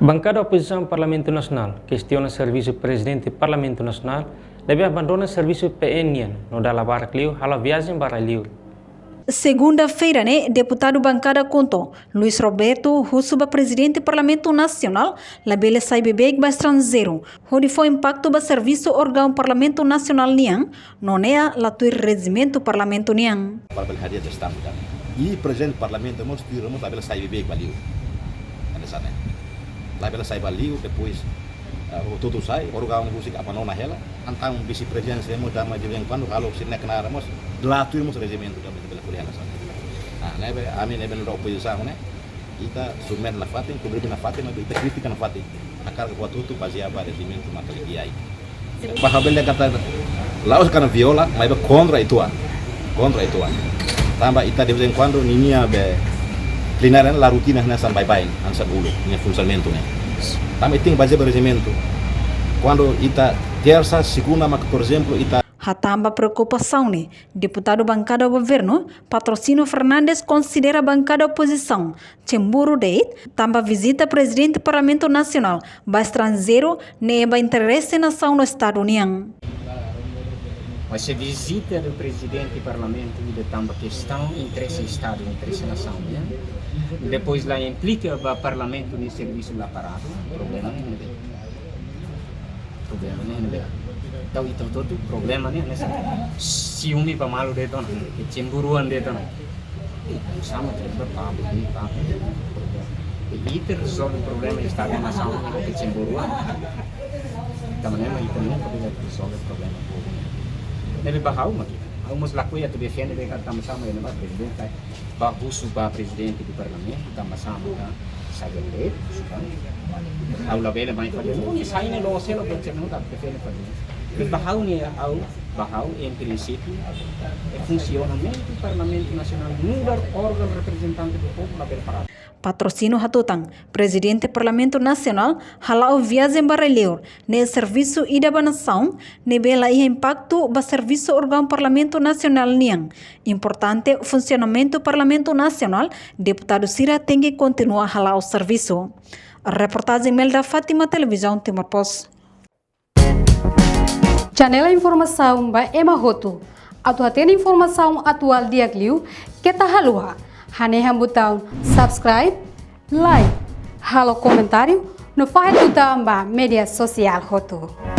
Bancada Oposição ao Parlamento Nacional questiona o serviço presidente do Parlamento Nacional deve abandonar o serviço PNN no da Barra Liu, a viagem para Liu. Segunda-feira, deputado bancada contou, Luiz Roberto, Russuba, presidente do Parlamento Nacional, labele sai bebê ba estrangeiro, onde foi impacto ba serviço órgão Parlamento Nacional niang, não é lá tu regimento Parlamento niang. Para berhadiah de stamp kan. E presidente Parlamento mos tiramos labele sai bebê baliu. Ada sana. Labele sai baliu depois o tudo sai, órgão música apa nona hela, antang vice-presidência mo dama de vez em quando kalau sinek na ramos, lá tu irmos regimento da bela kuliah sana. Lebe amin lebe da oposição, kita sumen na fatin, kubri na fatin, mas kita kritika na fatin. Akar kuat itu pasti apa regimento makali kiai. Pahabel kata laos kana viola, mas contra itu contra itu. Tambah ita de vez em quando ninia be plenaran la rutina nessa bye-bye, ansa bulu, nia funcionamento Também tem base regimento. Quando ita terça, segunda, mas por exemplo, ita Hatamba preocupação, deputado bancada governo, Patrocínio Fernandes considera bancada oposição. Cemburu deit, tamba visita presidente do Parlamento Nacional, ba estrangeiro, neba interesse nação no Estado União. Mas a visita do presidente do Parlamento de tamba questão, interesse Estado, interesse nação, depois lá implica o Parlamento no serviço lá parado, problema não é. Problema não é. Então itu todo problema nih nessa ciumi pamalu deh tuh, kecemburuan deh tuh. Sama terus papo di papo. Itu resolve problema Estado nação kecemburuan. Também mas itu não pode resolver problema. Nebe bahau maki. Almost laku ya tu defende dekat sama-sama ya presidente. Bahusu ba presidente do parlamento sama-sama kan sagede sukan. Aula bela mai fazer. Não sai nem lo selo que não tá defende fazer. Bahau ni bahau em princípio funcionamento do Parlamento Nacional lugar órgão representante do povo na preparado. Patrocínio Hatutang, presidente do Parlamento Nacional, halau viagem para Liur, ne serviço ida ba nação, ne bela e impacto ba serviço órgão Parlamento Nacional niang. Importante funcionamento do Parlamento Nacional, deputado Sira tem que continuar halau serviço. A reportagem Melda Fátima, Televisão Timor Post. Janela informação ba Emahoto. Atual tem informação atual dia Liu, que tá halua. Hanehan botão subscribe, like, halo comentário, no faz botão ba media social Hoto.